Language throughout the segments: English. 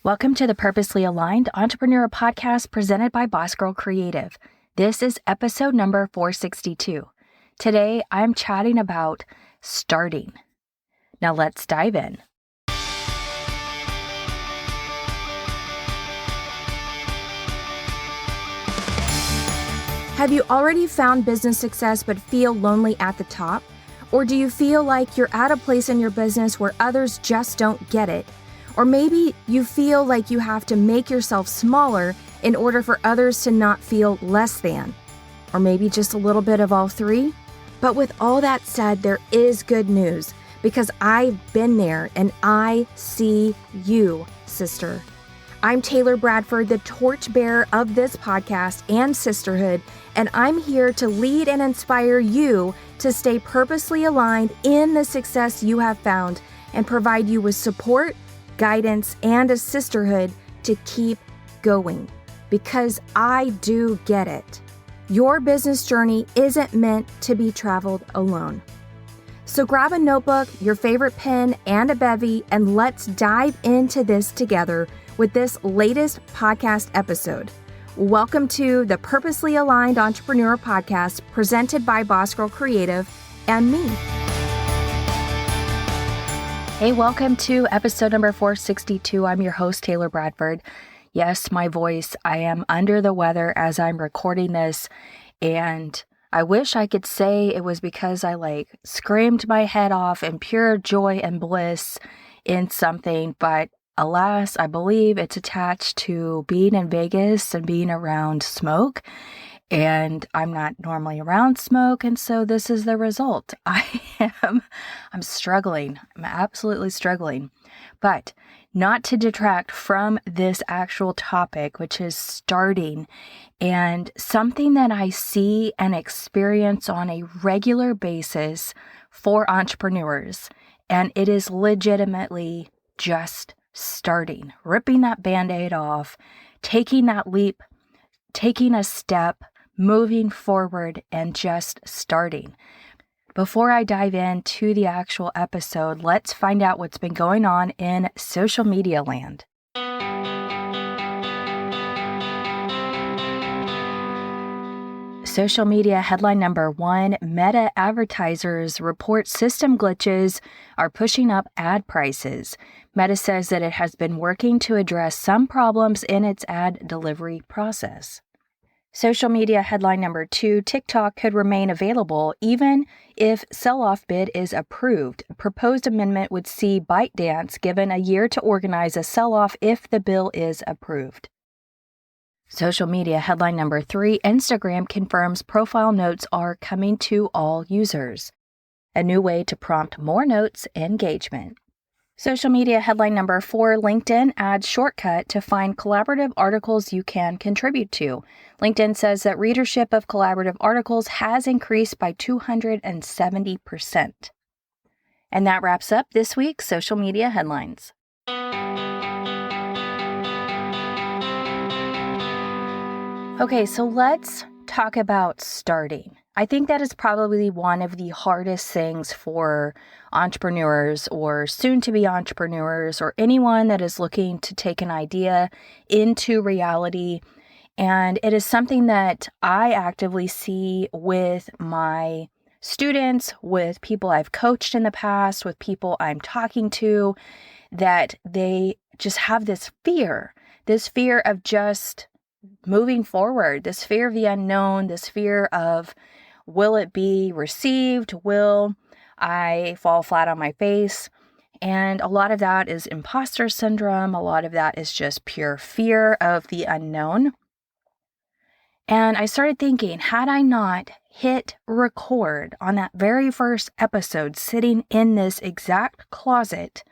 Welcome to the Purposely Aligned Entrepreneur Podcast presented by Boss Girl Creative. This is episode number 462. Today, I'm chatting about starting. Now let's dive in. Have you already found business success but feel lonely at the top? Or do you feel like you're at a place in your business where others just don't get it? Or maybe you feel like you have to make yourself smaller in order for others to not feel less than. Or maybe just a little bit of all three. But with all that said, there is good news because I've been there and I see you, sister. I'm Taylor Bradford, the torchbearer of this podcast and sisterhood, and I'm here to lead and inspire you to stay purposely aligned in the success you have found and provide you with support, guidance, and a sisterhood to keep going. Because I do get it. Your business journey isn't meant to be traveled alone. So grab a notebook, your favorite pen, and a bevy, and let's dive into this together with this latest podcast episode. Welcome to the Purposely Aligned Entrepreneur Podcast presented by Boss Girl Creative and me. Hey, welcome to episode number 462. I'm your host, Taylor Bradford. Yes, my voice. I am under the weather as I'm recording this, and I wish I could say it was because I screamed my head off in pure joy and bliss in something, but alas, I believe it's attached to being in Vegas and being around smoke. And I'm not normally around smoke, and so this is the result. I'm struggling. I'm absolutely struggling. But not to detract from this actual topic, which is starting, and something that I see and experience on a regular basis for entrepreneurs. And it is legitimately just starting, ripping that bandaid off, taking that leap, taking a step, moving forward, and just starting. Before I dive into the actual episode, let's find out what's been going on in social media land. Social media headline number 1, Meta advertisers report system glitches are pushing up ad prices. Meta says that it has been working to address some problems in its ad delivery process. Social media headline number 2, TikTok could remain available even if sell-off bid is approved. Proposed amendment would see ByteDance given a year to organize a sell-off if the bill is approved. Social media headline number 3, Instagram confirms profile notes are coming to all users. A new way to prompt more notes engagement. Social media headline number 4, LinkedIn adds shortcut to find collaborative articles you can contribute to. LinkedIn says that readership of collaborative articles has increased by 270%. And that wraps up this week's social media headlines. Okay, so let's talk about starting. I think that is probably one of the hardest things for entrepreneurs or soon-to-be entrepreneurs or anyone that is looking to take an idea into reality. And it is something that I actively see with my students, with people I've coached in the past, with people I'm talking to, that they just have this fear of just moving forward, this fear of the unknown, this fear of will it be received? Will I fall flat on my face? And a lot of that is imposter syndrome. A lot of that is just pure fear of the unknown. And I started thinking, had I not hit record on that very first episode, sitting in this exact closet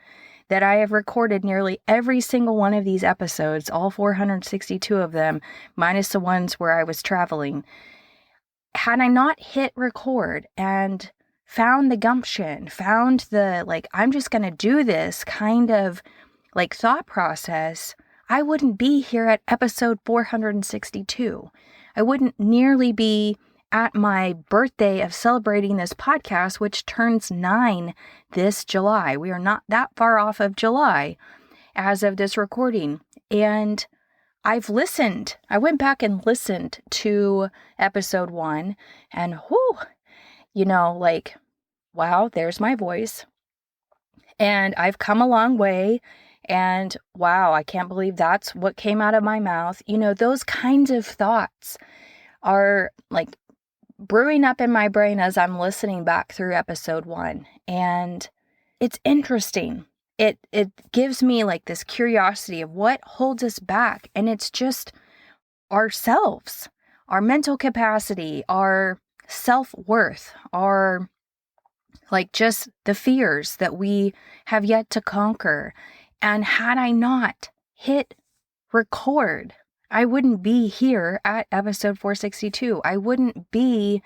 that I have recorded nearly every single one of these episodes, all 462 of them, minus the ones where I was traveling, had I not hit record and found the gumption, found the, I'm just going to do this kind of thought process, I wouldn't be here at episode 462. I wouldn't nearly be at my birthday of celebrating this podcast, which turns 9 this July. We are not that far off of July. as of this recording. And I've listened. I went back and listened to episode 1 and wow, there's my voice. And I've come a long way. And wow, I can't believe that's what came out of my mouth. Those kinds of thoughts are like brewing up in my brain as I'm listening back through episode 1. And it's interesting. It gives me like this curiosity of what holds us back. And it's just ourselves, our mental capacity, our self-worth, our just the fears that we have yet to conquer. And had I not hit record, I wouldn't be here at episode 462. I wouldn't be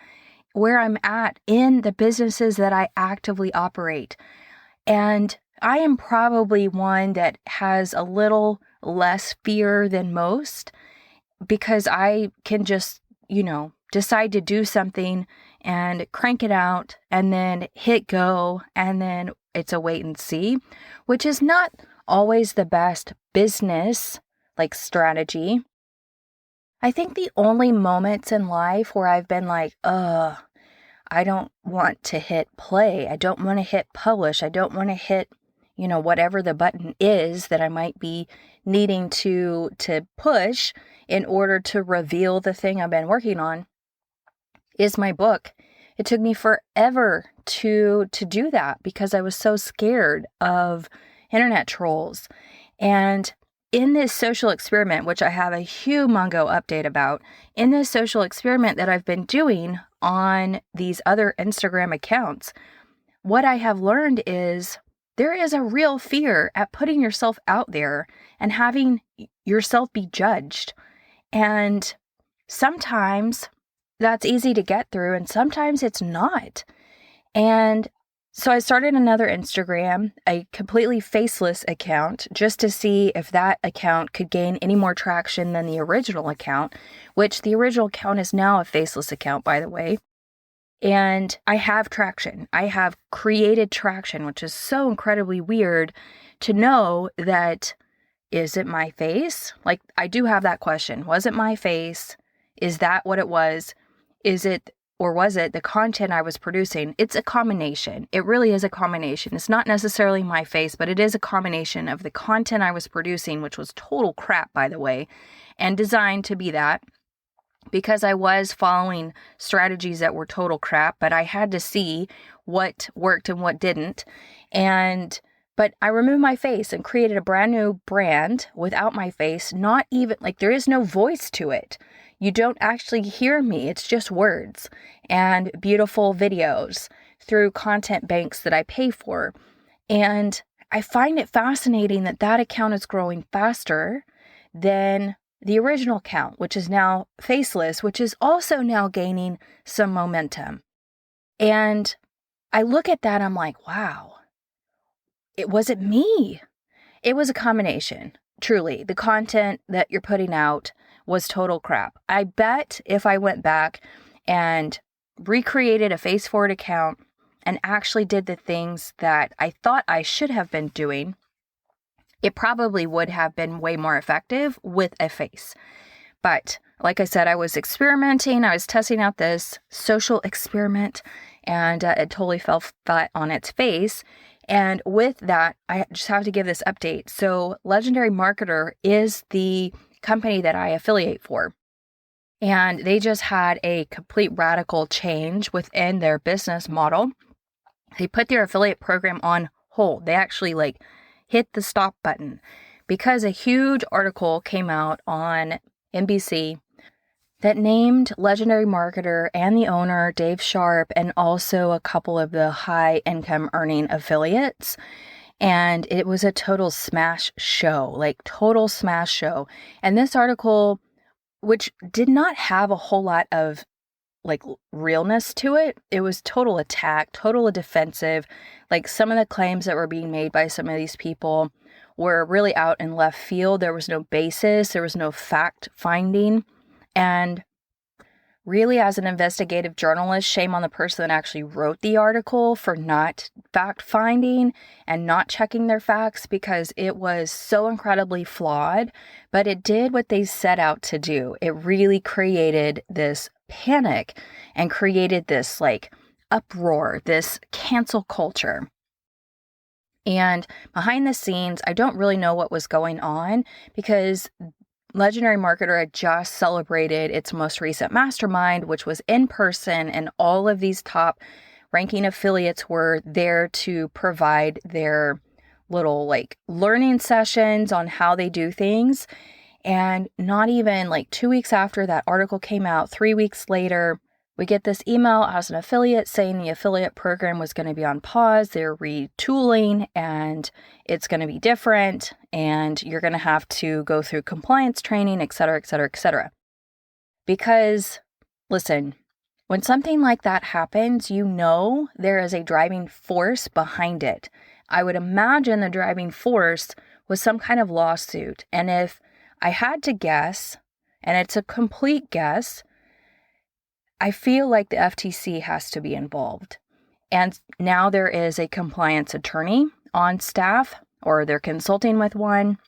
where I'm at in the businesses that I actively operate. And I am probably one that has a little less fear than most because I can just, decide to do something and crank it out and then hit go, and then it's a wait and see, which is not always the best business strategy. I think the only moments in life where I've been like, I don't want to hit play. I don't want to hit publish. I don't want to hit, whatever the button is that I might be needing to push in order to reveal the thing I've been working on, is my book. It took me forever to do that because I was so scared of internet trolls. And in this social experiment, which I have a humongo update about, in this social experiment that I've been doing on these other Instagram accounts, what I have learned is there is a real fear at putting yourself out there and having yourself be judged. And sometimes that's easy to get through, and sometimes it's not. And so I started another Instagram, a completely faceless account, just to see if that account could gain any more traction than the original account, which the original account is now a faceless account, by the way. And I have traction. I have created traction, which is so incredibly weird to know that, is it my face? I do have that question. Was it my face? Is that what it was? Is it, or was it the content I was producing? It's a combination. It really is a combination. It's not necessarily my face, but it is a combination of the content I was producing, which was total crap, by the way, and designed to be that, because I was following strategies that were total crap, but I had to see what worked and what didn't. But I removed my face and created a brand new brand without my face, not even, there is no voice to it. You don't actually hear me. It's just words and beautiful videos through content banks that I pay for. And I find it fascinating that account is growing faster than the original account, which is now faceless, which is also now gaining some momentum. And I look at that, I'm like, wow, it wasn't me. It was a combination. Truly, the content that you're putting out was total crap. I bet if I went back and recreated a face forward account and actually did the things that I thought I should have been doing, it probably would have been way more effective with a face. But like I said, I was experimenting. I was testing out this social experiment, and it totally fell flat on its face. And with that, I just have to give this update. So Legendary Marketer is the company that I affiliate for. And they just had a complete radical change within their business model. They put their affiliate program on hold. They actually hit the stop button because a huge article came out on NBC that named Legendary Marketer and the owner, Dave Sharp, and also a couple of the high income earning affiliates. And it was a total smash show, total smash show. And this article, which did not have a whole lot of realness to it, it was total attack, total defensive. Some of the claims that were being made by some of these people were really out in left field. There was no basis. There was no fact finding. And really, as an investigative journalist, shame on the person that actually wrote the article for not fact finding and not checking their facts, because it was so incredibly flawed, but it did what they set out to do. It really created this panic and created this uproar, this cancel culture. And behind the scenes, I don't really know what was going on, because Legendary Marketer had just celebrated its most recent mastermind, which was in person, and all of these top ranking affiliates were there to provide their little learning sessions on how they do things. And not even 2 weeks after that article came out, 3 weeks later, we get this email as an affiliate saying the affiliate program was going to be on pause. They're retooling and it's going to be different, and you're going to have to go through compliance training, et cetera, et cetera, et cetera. Because, listen, when something like that happens, you know there is a driving force behind it. I would imagine the driving force was some kind of lawsuit. And if I had to guess, and it's a complete guess, I feel like the FTC has to be involved. And now there is a compliance attorney on staff, or they're consulting with one.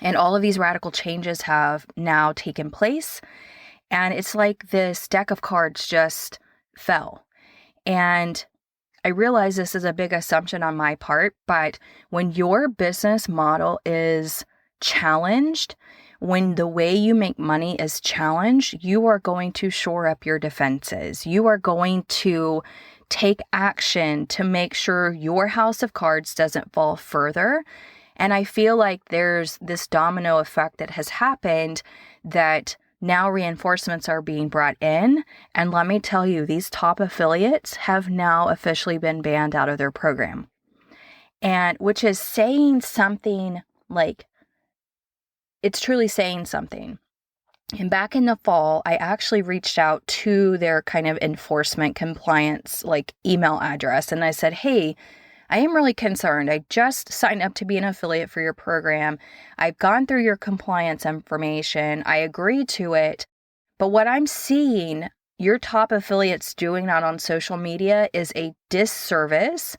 And all of these radical changes have now taken place. And it's like this deck of cards just fell. And I realize this is a big assumption on my part, but when your business model is challenged, when the way you make money is challenged, you are going to shore up your defenses. You are going to take action to make sure your house of cards doesn't fall further. And I feel like there's this domino effect that has happened, that now reinforcements are being brought in. And let me tell you, these top affiliates have now officially been banned out of their program. And which is saying something, it's truly saying something. And back in the fall, I actually reached out to their kind of enforcement compliance email address. And I said, hey, I am really concerned. I just signed up to be an affiliate for your program. I've gone through your compliance information. I agreed to it. But what I'm seeing your top affiliates doing out on social media is a disservice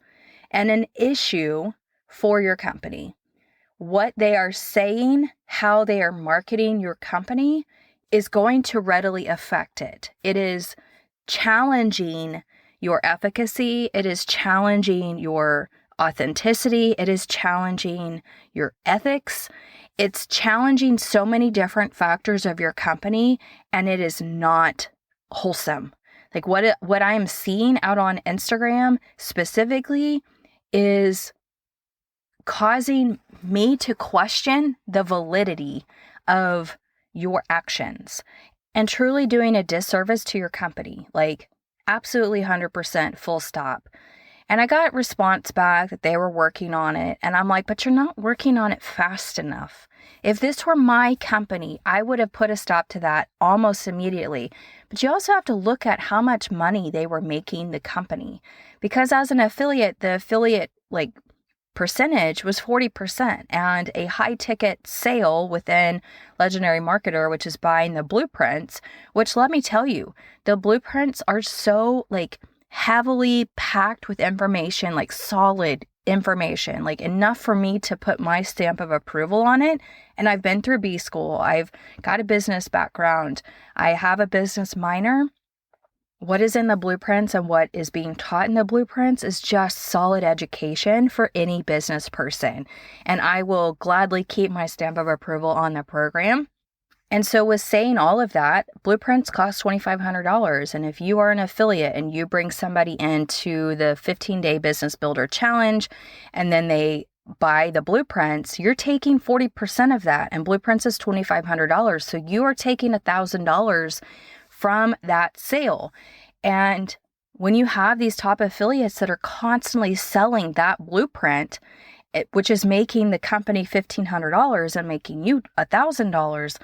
and an issue for your company. What they are saying, how they are marketing your company, is going to readily affect it. It is challenging your efficacy. It is challenging your authenticity. It is challenging your ethics. It's challenging so many different factors of your company, and it is not wholesome. What I am seeing out on Instagram specifically is causing me to question the validity of your actions and truly doing a disservice to your company. Absolutely 100% full stop. And I got response back that they were working on it. And I'm like, but you're not working on it fast enough. If this were my company, I would have put a stop to that almost immediately. But you also have to look at how much money they were making the company. Because as an affiliate, the affiliate percentage was 40%, and a high ticket sale within Legendary Marketer, which is buying the blueprints, which let me tell you, the blueprints are so heavily packed with information, solid information, enough for me to put my stamp of approval on it. And I've been through B school. I've got a business background. I have a business minor. What is in the blueprints and what is being taught in the blueprints is just solid education for any business person. And I will gladly keep my stamp of approval on the program. And so with saying all of that, blueprints cost $2,500. And if you are an affiliate and you bring somebody into the 15-day business builder challenge, and then they buy the blueprints, you're taking 40% of that. And blueprints is $2,500. So you are taking $1,000 from that sale. And when you have these top affiliates that are constantly selling that blueprint, which is making the company $1,500 and making you $1,000,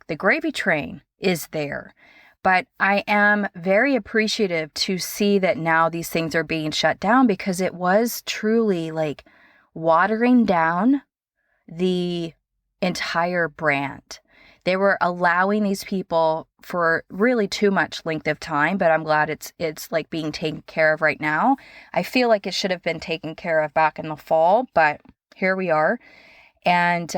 the gravy train is there. But I am very appreciative to see that now these things are being shut down, because it was truly watering down the entire brand. They were allowing these people for really too much length of time, but I'm glad it's like being taken care of right now. I feel like it should have been taken care of back in the fall, but here we are. And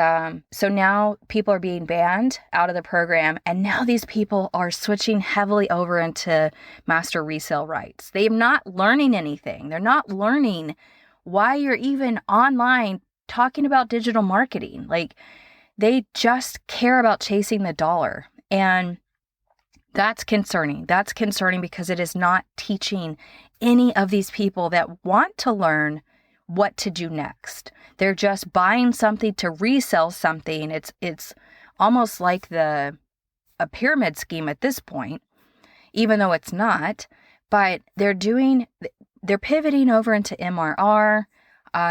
so now people are being banned out of the program, and now these people are switching heavily over into master resale rights. They're not learning anything. They're not learning why you're even online talking about digital marketing. Like, they just care about chasing the dollar. And that's concerning. That's concerning because it is not teaching any of these people that want to learn what to do next. They're just buying something to resell something. It's almost like a pyramid scheme at this point, even though it's not. But they're pivoting over into MRR.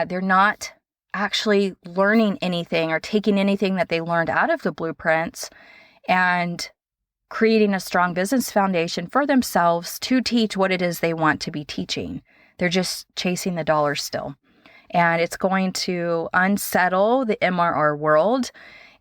They're not actually learning anything or taking anything that they learned out of the blueprints and creating a strong business foundation for themselves to teach what it is they want to be teaching. They're just chasing the dollar still. And it's going to unsettle the MRR world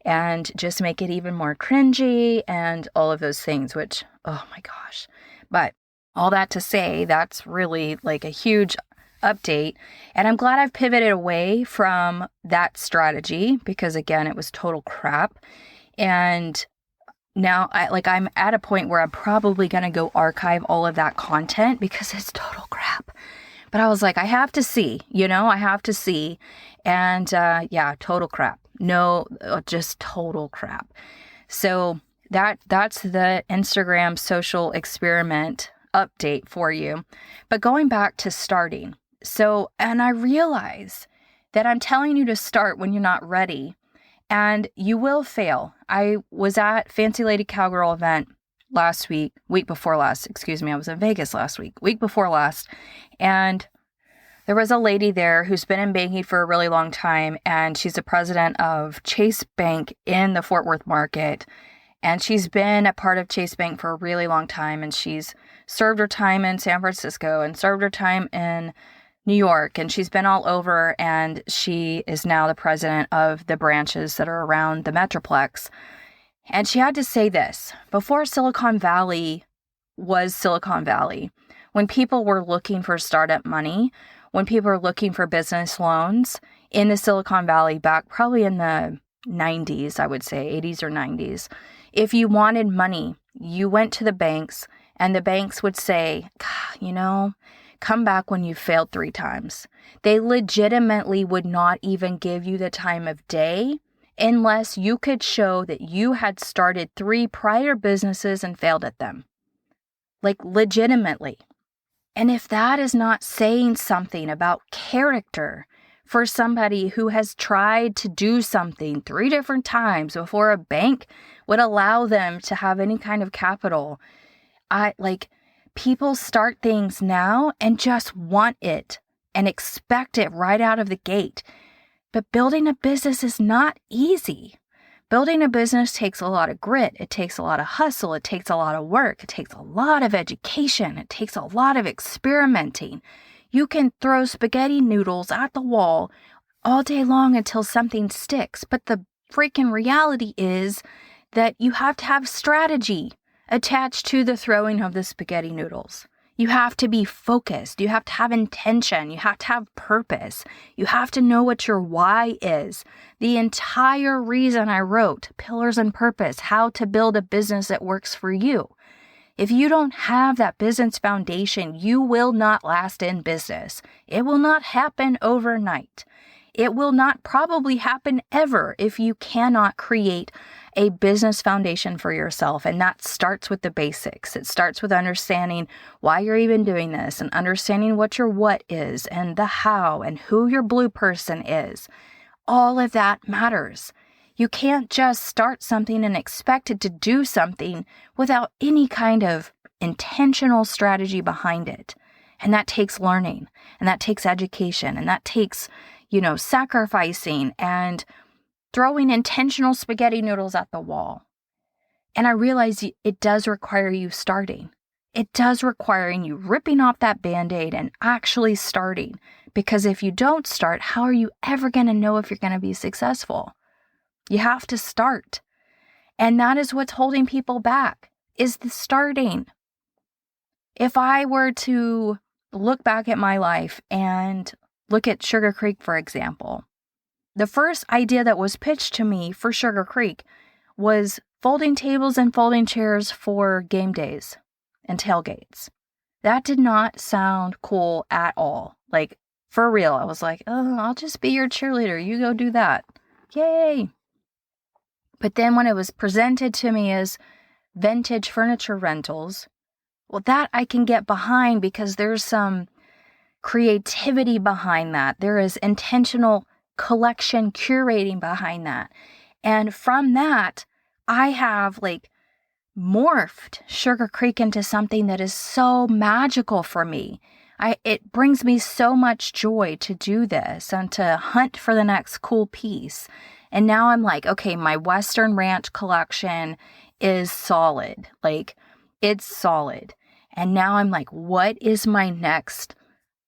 and just make it even more cringy and all of those things, which, oh my gosh. But all that to say, that's really like a huge update. And I'm glad I've pivoted away from that strategy because, again, it was total crap. And now I'm at a point where I'm probably going to go archive all of that content because it's total crap. But I was like, I have to see. And total crap. No, just total crap. So that's the Instagram social experiment update for you. But going back to starting. And I realize that I'm telling you to start when you're not ready. And you will fail. I was at Fancy Lady Cowgirl event week before last. I was in Vegas week before last. And there was a lady there who's been in banking for a really long time. And she's the president of Chase Bank in the Fort Worth market. And she's been a part of Chase Bank for a really long time. And she's served her time in San Francisco and served her time in New York, and she's been all over, and she is now the president of the branches that are around the Metroplex. And she had to say this: before Silicon Valley was Silicon Valley, when people were looking for startup money, when people were looking for business loans in the Silicon Valley back probably in the 90s, I would say 80s or 90s, if you wanted money, you went to the banks, and the banks would say, come back when you failed 3 times. They legitimately would not even give you the time of day unless you could show that you had started 3 prior businesses and failed at them. Like, legitimately. And if that is not saying something about character for somebody who has tried to do something 3 different times before a bank would allow them to have any kind of capital, people start things now and just want it and expect it right out of the gate. But building a business is not easy. Building a business takes a lot of grit. It takes a lot of hustle. It takes a lot of work. It takes a lot of education. It takes a lot of experimenting. You can throw spaghetti noodles at the wall all day long until something sticks. But the freaking reality is that you have to have strategy attached to the throwing of the spaghetti noodles. You have to be focused. You have to have intention. You have to have purpose. You have to know what your why is. The entire reason I wrote Pillars and Purpose, how to build a business that works for you. If you don't have that business foundation, you will not last in business. It will not happen overnight. It will not probably happen ever if you cannot create a business foundation for yourself. And that starts with the basics. It starts with understanding why you're even doing this and understanding what your what is and the how and who your blue person is. All of that matters. You can't just start something and expect it to do something without any kind of intentional strategy behind it. And that takes learning, and that takes education, and that takes sacrificing and throwing intentional spaghetti noodles at the wall. And I realize it does require you starting. It does require you ripping off that bandaid and actually starting. Because if you don't start, how are you ever going to know if you're going to be successful? You have to start. And that is what's holding people back, is the starting. If I were to look back at my life and look at Sugar Creek, for example, the first idea that was pitched to me for Sugar Creek was folding tables and folding chairs for game days and tailgates. That did not sound cool at all. Like, for real, I was like, oh, I'll just be your cheerleader. You go do that. Yay. But then when it was presented to me as vintage furniture rentals, well, that I can get behind because there's some creativity behind that. There is intentional collection curating behind that. And from that, I have morphed Sugar Creek into something that is so magical for me. It brings me so much joy to do this and to hunt for the next cool piece. And now I'm like, okay, my Western Ranch collection is solid. It's solid. And now I'm like, what is my next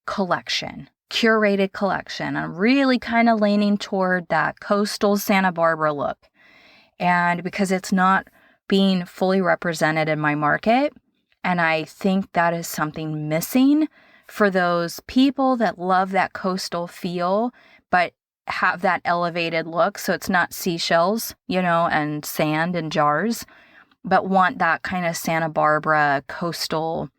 collection? Curated collection. I'm really kind of leaning toward that coastal Santa Barbara look. And because it's not being fully represented in my market, and I think that is something missing for those people that love that coastal feel, but have that elevated look. So it's not seashells, and sand and jars, but want that kind of Santa Barbara coastal,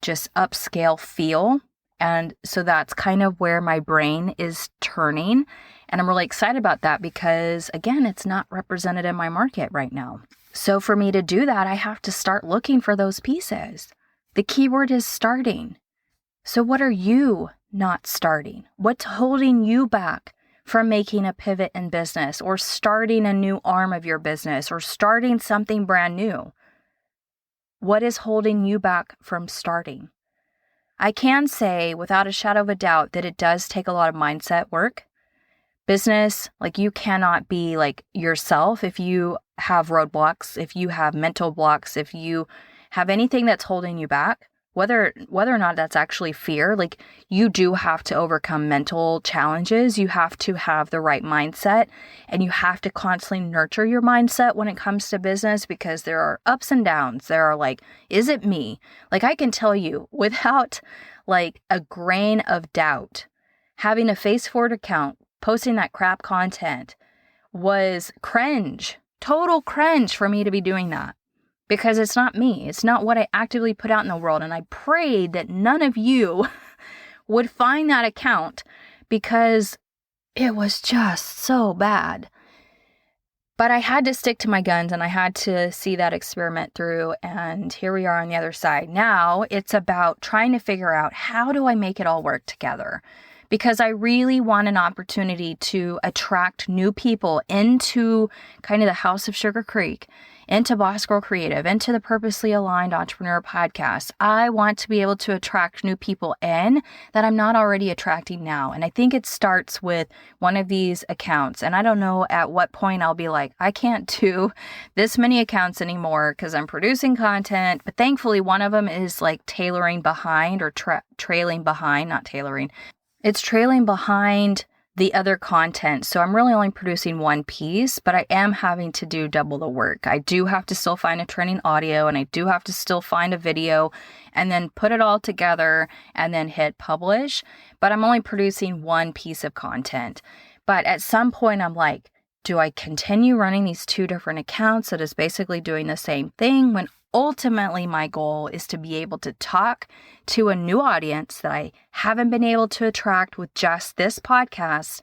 just upscale feel. And so that's kind of where my brain is turning. And I'm really excited about that because, again, it's not represented in my market right now. So for me to do that, I have to start looking for those pieces. The keyword is starting. So what are you not starting? What's holding you back from making a pivot in business or starting a new arm of your business or starting something brand new? What is holding you back from starting? I can say without a shadow of a doubt that it does take a lot of mindset work. Business, you cannot be yourself if you have roadblocks, if you have mental blocks, if you have anything that's holding you back, whether or not that's actually fear, you do have to overcome mental challenges. You have to have the right mindset, and you have to constantly nurture your mindset when it comes to business because there are ups and downs. There are is it me? I can tell you without a grain of doubt, having a face forward account, posting that crap content was cringe, total cringe for me to be doing that. Because it's not me. It's not what I actively put out in the world. And I prayed that none of you would find that account because it was just so bad. But I had to stick to my guns and I had to see that experiment through. And here we are on the other side. Now it's about trying to figure out, how do I make it all work together? Because I really want an opportunity to attract new people into kind of the House of Sugar Creek, into Boss Girl Creative, into the Purposely Aligned Entrepreneur Podcast. I want to be able to attract new people in that I'm not already attracting now. And I think it starts with one of these accounts. And I don't know at what point I'll be like, I can't do this many accounts anymore because I'm producing content. But thankfully, one of them is tailoring behind or trailing behind, not tailoring. It's trailing behind the other content. So I'm really only producing one piece, but I am having to do double the work. I do have to still find a training audio, and I do have to still find a video and then put it all together and then hit publish. But I'm only producing one piece of content. But at some point I'm like, do I continue running these two different accounts that is basically doing the same thing when ultimately my goal is to be able to talk to a new audience that I haven't been able to attract with just this podcast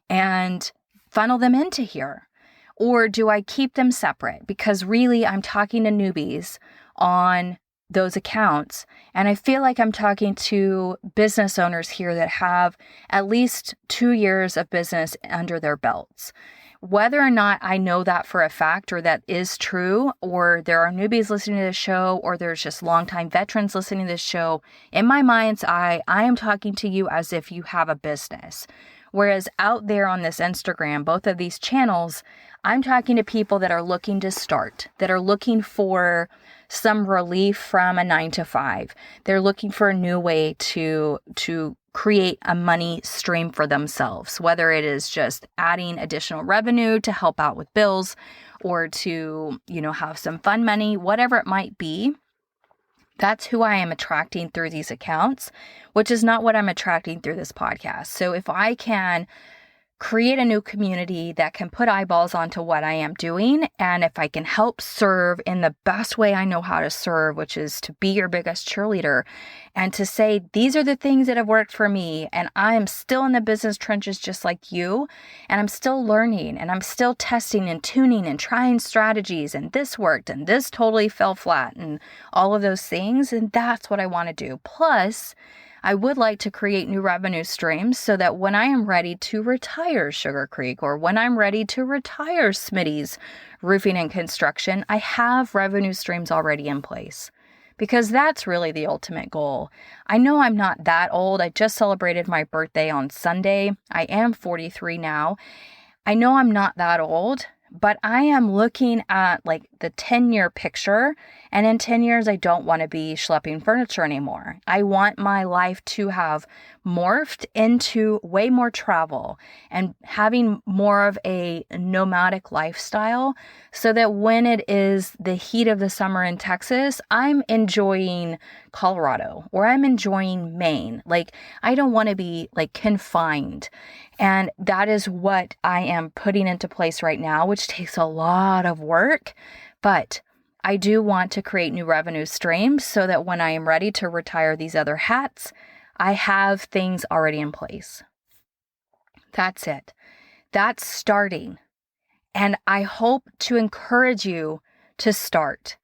and funnel them into here? Or do I keep them separate? Because really I'm talking to newbies on those accounts. And I feel like I'm talking to business owners here that have at least 2 years of business under their belts. Whether or not I know that for a fact or that is true, or there are newbies listening to this show, or there's just longtime veterans listening to this show, in my mind's eye, I am talking to you as if you have a business. Whereas out there on this Instagram, both of these channels, I'm talking to people that are looking to start, that are looking for some relief from a 9-to-5. They're looking for a new way to create a money stream for themselves, whether it is just adding additional revenue to help out with bills, or to, have some fun money, whatever it might be. That's who I am attracting through these accounts, which is not what I'm attracting through this podcast. So if I can create a new community that can put eyeballs onto what I am doing, and if I can help serve in the best way I know how to serve, which is to be your biggest cheerleader and to say, these are the things that have worked for me, and I am still in the business trenches just like you, and I'm still learning, and I'm still testing and tuning and trying strategies, and this worked, and this totally fell flat, and all of those things, and that's what I want to do. Plus, I would like to create new revenue streams so that when I am ready to retire Sugar Creek, or when I'm ready to retire Smitty's Roofing and Construction, I have revenue streams already in place, because that's really the ultimate goal. I know I'm not that old. I just celebrated my birthday on Sunday. I am 43 now. I know I'm not that old, but I am looking at like the 10-year picture, and in 10 years, I don't want to be schlepping furniture anymore. I want my life to have morphed into way more travel and having more of a nomadic lifestyle, so that when it is the heat of the summer in Texas, I'm enjoying Colorado or I'm enjoying Maine. Like, I don't want to be like confined. And that is what I am putting into place right now, which takes a lot of work. But I do want to create new revenue streams so that when I am ready to retire these other hats, I have things already in place. That's it. That's starting. And I hope to encourage you to start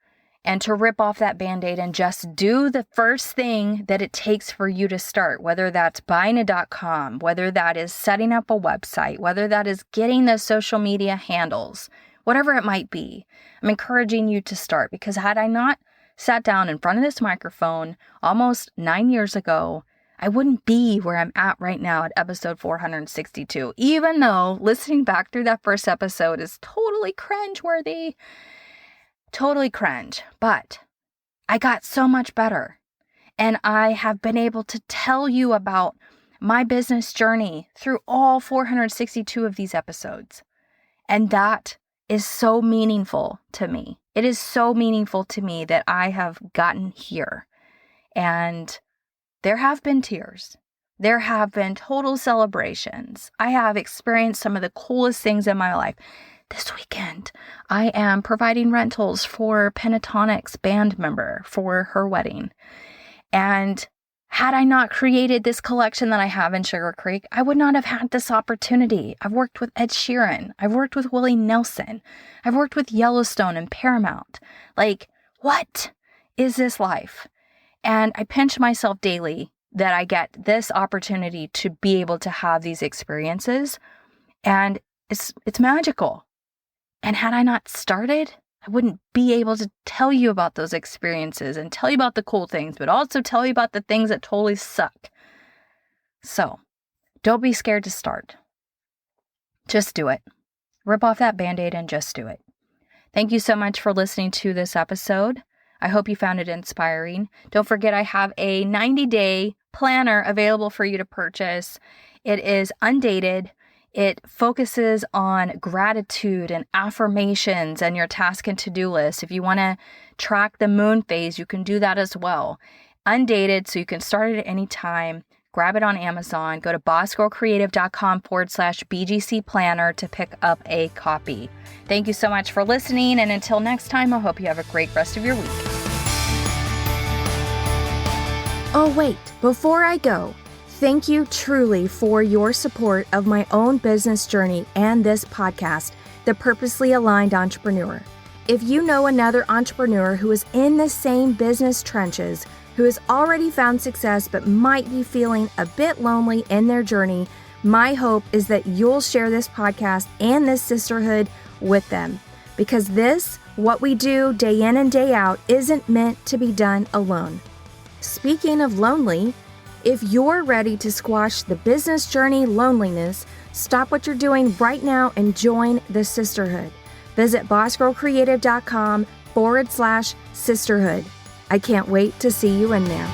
and to rip off that bandaid and just do the first thing that it takes for you to start, whether that's buying a .com, whether that is setting up a website, whether that is getting the social media handles, whatever it might be. I'm encouraging you to start, because had I not sat down in front of this microphone almost 9 years ago, I wouldn't be where I'm at right now at episode 462, even though listening back through that first episode is totally cringeworthy. Totally cringe, but I got so much better, and I have been able to tell you about my business journey through all 462 of these episodes, and that is so meaningful to me. It is so meaningful to me that I have gotten here, and there have been tears. There have been total celebrations. I have experienced some of the coolest things in my life. This weekend, I am providing rentals for Pentatonic's band member for her wedding. And had I not created this collection that I have in Sugar Creek, I would not have had this opportunity. I've worked with Ed Sheeran. I've worked with Willie Nelson. I've worked with Yellowstone and Paramount. Like, what is this life? And I pinch myself daily that I get this opportunity to be able to have these experiences. And it's magical. And had I not started, I wouldn't be able to tell you about those experiences and tell you about the cool things, but also tell you about the things that totally suck. So, don't be scared to start. Just do it. Rip off that Band-Aid and just do it. Thank you so much for listening to this episode. I hope you found it inspiring. Don't forget, I have a 90-day planner available for you to purchase. It is undated. It focuses on gratitude and affirmations and your task and to-do list. If you want to track the moon phase, you can do that as well. Undated, so you can start it at any time. Grab it on Amazon. Go to bossgirlcreative.com/BGC planner to pick up a copy. Thank you so much for listening. And until next time, I hope you have a great rest of your week. Oh, wait, before I go, thank you truly for your support of my own business journey and this podcast, The Purposely Aligned Entrepreneur. If you know another entrepreneur who is in the same business trenches, who has already found success but might be feeling a bit lonely in their journey, my hope is that you'll share this podcast and this sisterhood with them. Because this, what we do day in and day out, isn't meant to be done alone. Speaking of lonely, if you're ready to squash the business journey loneliness, stop what you're doing right now and join the sisterhood. Visit bossgirlcreative.com/sisterhood. I can't wait to see you in there.